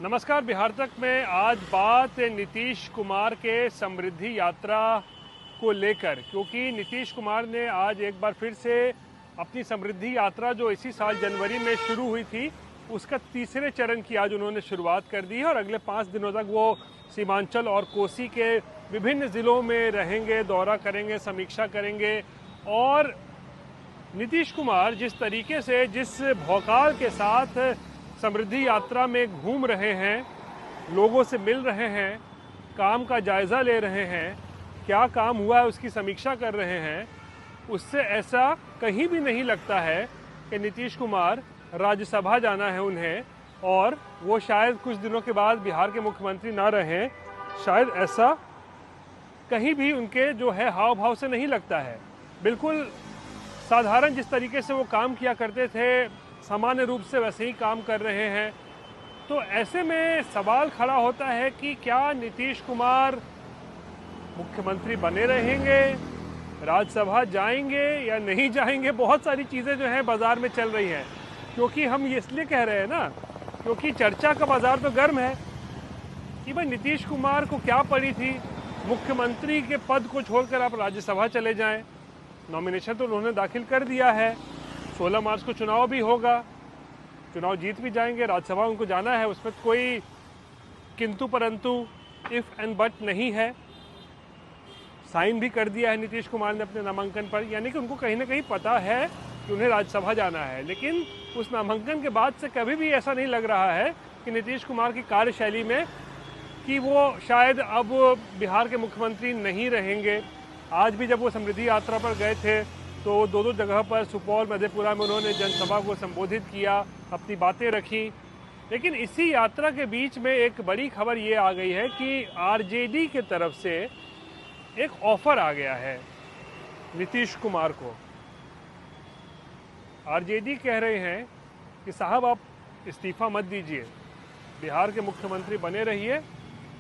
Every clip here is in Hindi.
नमस्कार। बिहार तक में आज बात नीतीश कुमार के समृद्धि यात्रा को लेकर, क्योंकि नीतीश कुमार ने आज एक बार फिर से अपनी समृद्धि यात्रा जो इसी साल जनवरी में शुरू हुई थी उसका तीसरे चरण की आज उन्होंने शुरुआत कर दी है और अगले 5 दिनों तक वो सीमांचल और कोसी के विभिन्न ज़िलों में रहेंगे, दौरा करेंगे, समीक्षा करेंगे। और नीतीश कुमार जिस तरीके से, जिस भौकाल के साथ समृद्धि यात्रा में घूम रहे हैं, लोगों से मिल रहे हैं, काम का जायज़ा ले रहे हैं, क्या काम हुआ है उसकी समीक्षा कर रहे हैं, उससे ऐसा कहीं भी नहीं लगता है कि नीतीश कुमार राज्यसभा जाना है उन्हें और वो शायद कुछ दिनों के बाद बिहार के मुख्यमंत्री ना रहें। शायद ऐसा कहीं भी उनके जो है हाव भाव से नहीं लगता है। बिल्कुल साधारण जिस तरीके से वो काम किया करते थे, सामान्य रूप से वैसे ही काम कर रहे हैं। तो ऐसे में सवाल खड़ा होता है कि क्या नीतीश कुमार मुख्यमंत्री बने रहेंगे, राज्यसभा जाएंगे या नहीं जाएंगे। बहुत सारी चीज़ें जो हैं बाज़ार में चल रही हैं, क्योंकि हम ये इसलिए कह रहे हैं ना, क्योंकि चर्चा का बाज़ार तो गर्म है कि भाई नीतीश कुमार को क्या पड़ी थी मुख्यमंत्री के पद को छोड़कर आप राज्यसभा चले जाएं। नॉमिनेशन तो उन्होंने दाखिल कर दिया है, 16 मार्च को चुनाव भी होगा, चुनाव जीत भी जाएंगे, राज्यसभा उनको जाना है, उसमें कोई किंतु परंतु इफ़ एंड बट नहीं है। साइन भी कर दिया है नीतीश कुमार ने अपने नामांकन पर, यानी कि उनको कहीं ना कहीं पता है कि उन्हें राज्यसभा जाना है। लेकिन उस नामांकन के बाद से कभी भी ऐसा नहीं लग रहा है कि नीतीश कुमार की कार्यशैली में कि वो शायद अब बिहार के मुख्यमंत्री नहीं रहेंगे। आज भी जब वो समृद्धि यात्रा पर गए थे तो दो जगह पर, सुपौल, मधेपुरा में उन्होंने जनसभा को संबोधित किया, अपनी बातें रखी। लेकिन इसी यात्रा के बीच में एक बड़ी खबर ये आ गई है कि आरजेडी के तरफ से एक ऑफर आ गया है नीतीश कुमार को। आरजेडी कह रहे हैं कि साहब आप इस्तीफा मत दीजिए, बिहार के मुख्यमंत्री बने रहिए,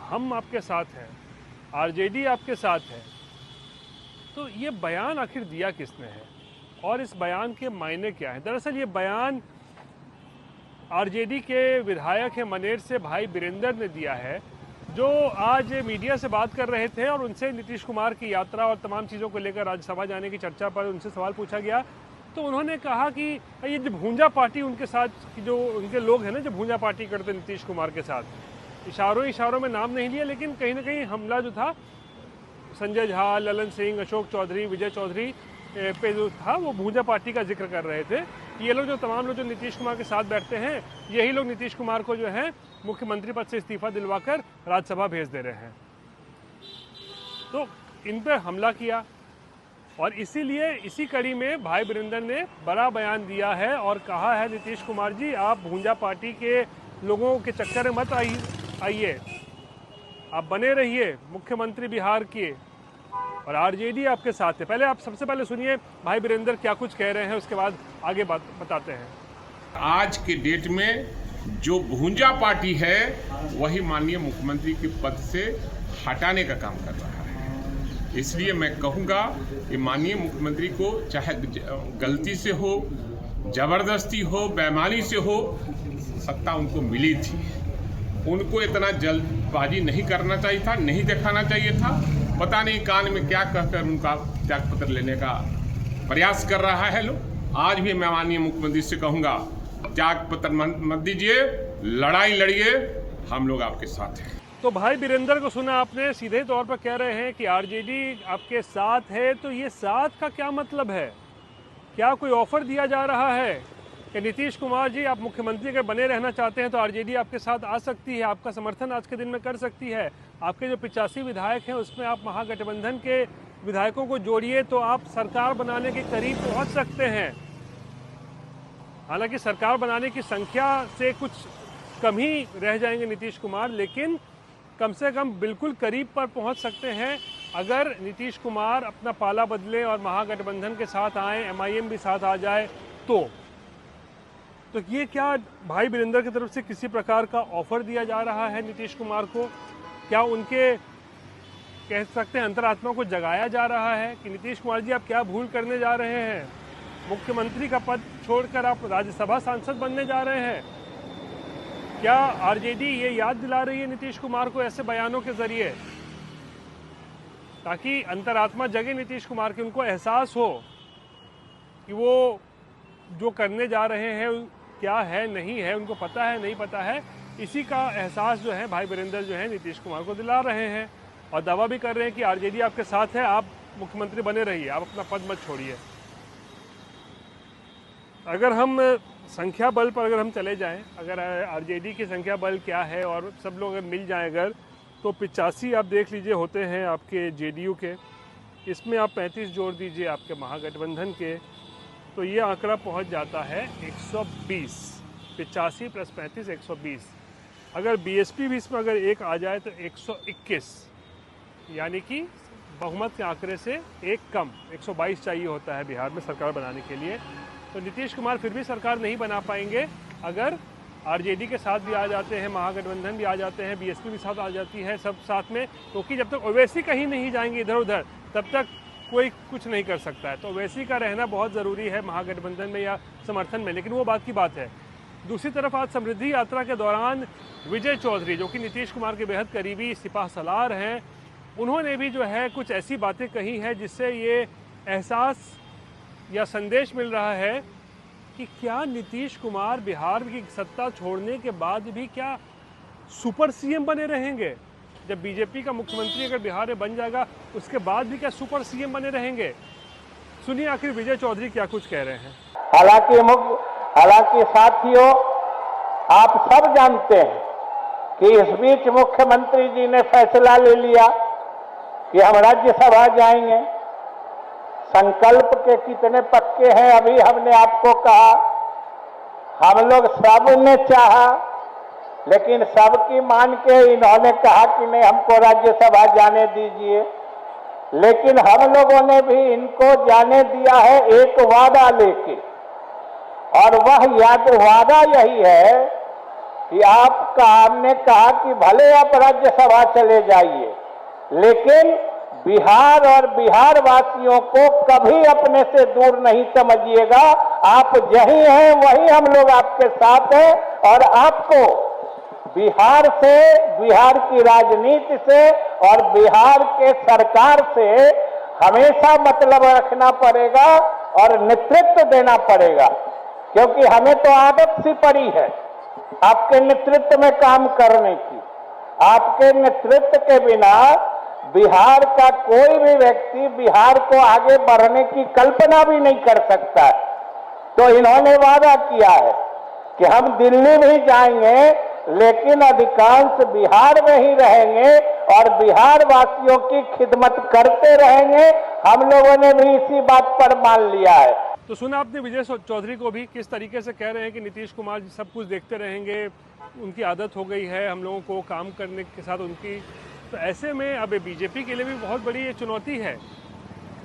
हम आपके साथ हैं, आरजेडी आपके साथ है। तो ये बयान आखिर दिया किसने है और इस बयान के मायने क्या है? दरअसल ये बयान आरजेडी के विधायक हैं मनेर से भाई बीरेंद्र ने दिया है, जो आज मीडिया से बात कर रहे थे और उनसे नीतीश कुमार की यात्रा और तमाम चीज़ों को लेकर राज्यसभा जाने की चर्चा पर उनसे सवाल पूछा गया। तो उन्होंने कहा कि ये जो भूंजा पार्टी उनके साथ, जो उनके लोग हैं ना, जो भूंजा पार्टी करते नीतीश कुमार के साथ, इशारों में नाम नहीं लिया, लेकिन कहीं ना कहीं हमला जो था संजय झा, ललन सिंह, अशोक चौधरी, विजय चौधरी पे जो था, वो भूंजा पार्टी का जिक्र कर रहे थे। ये लोग, जो तमाम लोग जो नीतीश कुमार के साथ बैठते हैं, यही लोग नीतीश कुमार को जो है मुख्यमंत्री पद से इस्तीफा दिलवाकर राज्यसभा भेज दे रहे हैं। तो इन पर हमला किया और इसीलिए इसी कड़ी में भाई बीरेंद्र ने बड़ा बयान दिया है और कहा है, नीतीश कुमार जी आप भूंजा पार्टी के लोगों के चक्कर में मत आइए, आप बने रहिए मुख्यमंत्री बिहार के और आरजेडी आपके साथ है। पहले आप सबसे पहले सुनिए भाई बीरेंद्र क्या कुछ कह रहे हैं, उसके बाद आगे बात बताते हैं। आज के डेट में जो भूंजा पार्टी है वही माननीय मुख्यमंत्री के पद से हटाने का काम कर रहा है। इसलिए मैं कहूँगा कि माननीय मुख्यमंत्री को चाहे गलती से हो, जबरदस्ती हो, बेईमानी से हो, सत्ता उनको मिली थी, उनको इतना जल्दबाजी नहीं करना चाहिए था, नहीं दिखाना चाहिए था। पता नहीं कान में क्या कहकर उनका त्यागपत्र लेने का प्रयास कर रहा है लोग। आज भी मैं माननीय मुख्यमंत्री से कहूँगा, त्यागपत्र मत दीजिए, लड़ाई लड़िए, हम लोग आपके साथ हैं। तो भाई बीरेंद्र को सुना आपने, सीधे तौर पर कह रहे हैं कि आरजेडी आपके साथ है। तो ये साथ का क्या मतलब है? क्या कोई ऑफर दिया जा रहा है कि नीतीश कुमार जी आप मुख्यमंत्री अगर बने रहना चाहते हैं तो आरजेडी आपके साथ आ सकती है, आपका समर्थन आज के दिन में कर सकती है? आपके जो 85 विधायक हैं उसमें आप महागठबंधन के विधायकों को जोड़िए तो आप सरकार बनाने के करीब पहुंच सकते हैं। हालांकि सरकार बनाने की संख्या से कुछ कम ही रह जाएंगे नीतीश कुमार, लेकिन कम से कम बिल्कुल करीब पर पहुंच सकते हैं अगर नीतीश कुमार अपना पाला बदले और महागठबंधन के साथ आए, एमआईएम भी साथ आ जाए तो ये क्या भाई बीरेंद्र की तरफ से किसी प्रकार का ऑफर दिया जा रहा है नीतीश कुमार को? क्या उनके, कह सकते हैं, अंतरात्मा को जगाया जा रहा है कि नीतीश कुमार जी आप क्या भूल करने जा रहे हैं? मुख्यमंत्री का पद छोड़कर आप राज्यसभा सांसद बनने जा रहे हैं। क्या आरजेडी ये याद दिला रही है नीतीश कुमार को ऐसे बयानों के जरिए, ताकि अंतरात्मा जगे नीतीश कुमार के, उनको एहसास हो कि वो जो करने जा रहे हैं क्या है नहीं है, उनको पता है नहीं पता है। इसी का एहसास जो है भाई वीरेंद्र जो है नीतीश कुमार को दिला रहे हैं और दावा भी कर रहे हैं कि आरजेडी आपके साथ है, आप मुख्यमंत्री बने रहिए, आप अपना पद मत छोड़िए। अगर हम संख्या बल पर अगर हम चले जाएं, अगर आरजेडी की संख्या बल क्या है और सब लोग अगर मिल जाएं अगर, तो 85 आप देख लीजिए होते हैं आपके जेडीयू के, इसमें आप 35 जोड़ दीजिए आपके महागठबंधन के, तो ये आंकड़ा पहुंच जाता है 120। 85 + 35 120। अगर बीएसपी भी इसमें अगर एक आ जाए तो 121, यानी कि बहुमत के आंकड़े से एक कम 122 चाहिए होता है बिहार में सरकार बनाने के लिए। तो नीतीश कुमार फिर भी सरकार नहीं बना पाएंगे अगर आरजेडी के साथ भी आ जाते हैं, महागठबंधन भी आ जाते हैं, बीएसपी भी साथ आ जाती है, सब साथ में, क्योंकि जब तक ओवैसी कहीं नहीं जाएंगे इधर उधर तब तक कोई कुछ नहीं कर सकता है। तो ओवैसी का रहना बहुत ज़रूरी है महागठबंधन में या समर्थन में, लेकिन वो बात की बात है। दूसरी तरफ आज समृद्धि यात्रा के दौरान विजय चौधरी, जो कि नीतीश कुमार के बेहद करीबी सिपह सलार हैं, उन्होंने भी जो है कुछ ऐसी बातें कही हैं जिससे ये एहसास या संदेश मिल रहा है कि क्या नीतीश कुमार बिहार की सत्ता छोड़ने के बाद भी क्या सुपर सीएम बने रहेंगे? जब बीजेपी का मुख्यमंत्री अगर बिहार में बन जाएगा उसके बाद भी क्या सुपर सीएम बने रहेंगे? सुनिए आखिर विजय चौधरी क्या कुछ कह रहे हैं। हालांकि साथियों, आप सब जानते हैं कि इस बीच मुख्यमंत्री जी ने फैसला ले लिया कि हम राज्यसभा जाएंगे। संकल्प के कितने पक्के हैं अभी हमने आपको कहा। हम लोग सब ने चाहा, लेकिन सबकी मान के इन्होंने कहा कि नहीं, हमको राज्यसभा जाने दीजिए। लेकिन हम लोगों ने भी इनको जाने दिया है एक वादा लेके, और वह वादा यही है कि हमने कहा कि भले आप राज्यसभा चले जाइए, लेकिन बिहार और बिहार वासियों को कभी अपने से दूर नहीं समझिएगा। आप जहीं हैं वहीं हम लोग आपके साथ हैं, और आपको बिहार से, बिहार की राजनीति से और बिहार के सरकार से हमेशा मतलब रखना पड़ेगा और नेतृत्व देना पड़ेगा, क्योंकि हमें तो आदत सी पड़ी है आपके नेतृत्व में काम करने की। आपके नेतृत्व के बिना बिहार का कोई भी व्यक्ति बिहार को आगे बढ़ने की कल्पना भी नहीं कर सकता है। तो इन्होंने वादा किया है कि हम दिल्ली भी जाएंगे, लेकिन अधिकांश बिहार में ही रहेंगे और बिहार वासियों की खिदमत करते रहेंगे। हम लोगों ने भी इसी बात पर मान लिया है। तो सुना आपने विजय चौधरी को भी किस तरीके से कह रहे हैं कि नीतीश कुमार सब कुछ देखते रहेंगे, उनकी आदत हो गई है हम लोगों को काम करने के साथ उनकी। तो ऐसे में अब बीजेपी के लिए भी बहुत बड़ी ये चुनौती है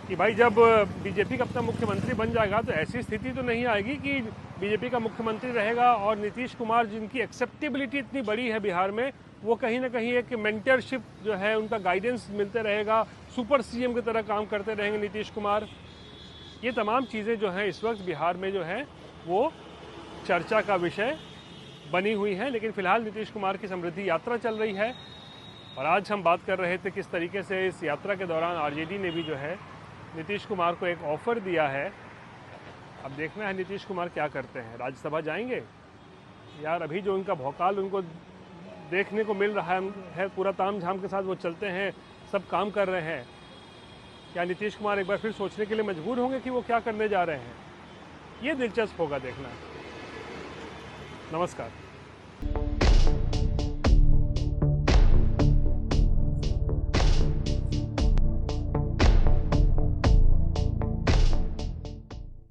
कि भाई जब बीजेपी का अपना मुख्यमंत्री बन जाएगा तो ऐसी स्थिति तो नहीं आएगी कि बीजेपी का मुख्यमंत्री रहेगा और नीतीश कुमार जिनकी एक्सेप्टेबिलिटी इतनी बड़ी है बिहार में, वो कहीं ना कहीं एक मेंटरशिप जो है उनका गाइडेंस मिलते रहेगा, सुपर सीएम की तरह काम करते रहेंगे नीतीश कुमार। ये तमाम चीज़ें जो हैं इस वक्त बिहार में जो है वो चर्चा का विषय बनी हुई हैं। लेकिन फिलहाल नीतीश कुमार की समृद्धि यात्रा चल रही है और आज हम बात कर रहे थे किस तरीके से इस यात्रा के दौरान आरजेडी ने भी जो है नीतीश कुमार को एक ऑफ़र दिया है। अब देखना है नीतीश कुमार क्या करते हैं, राज्यसभा जाएंगे? यार अभी जो उनका भौकाल उनको देखने को मिल रहा है, पूरा ताम झाम के साथ वो चलते हैं, सब काम कर रहे हैं। क्या नीतीश कुमार एक बार फिर सोचने के लिए मजबूर होंगे कि वो क्या करने जा रहे हैं? ये दिलचस्प होगा देखना। नमस्कार।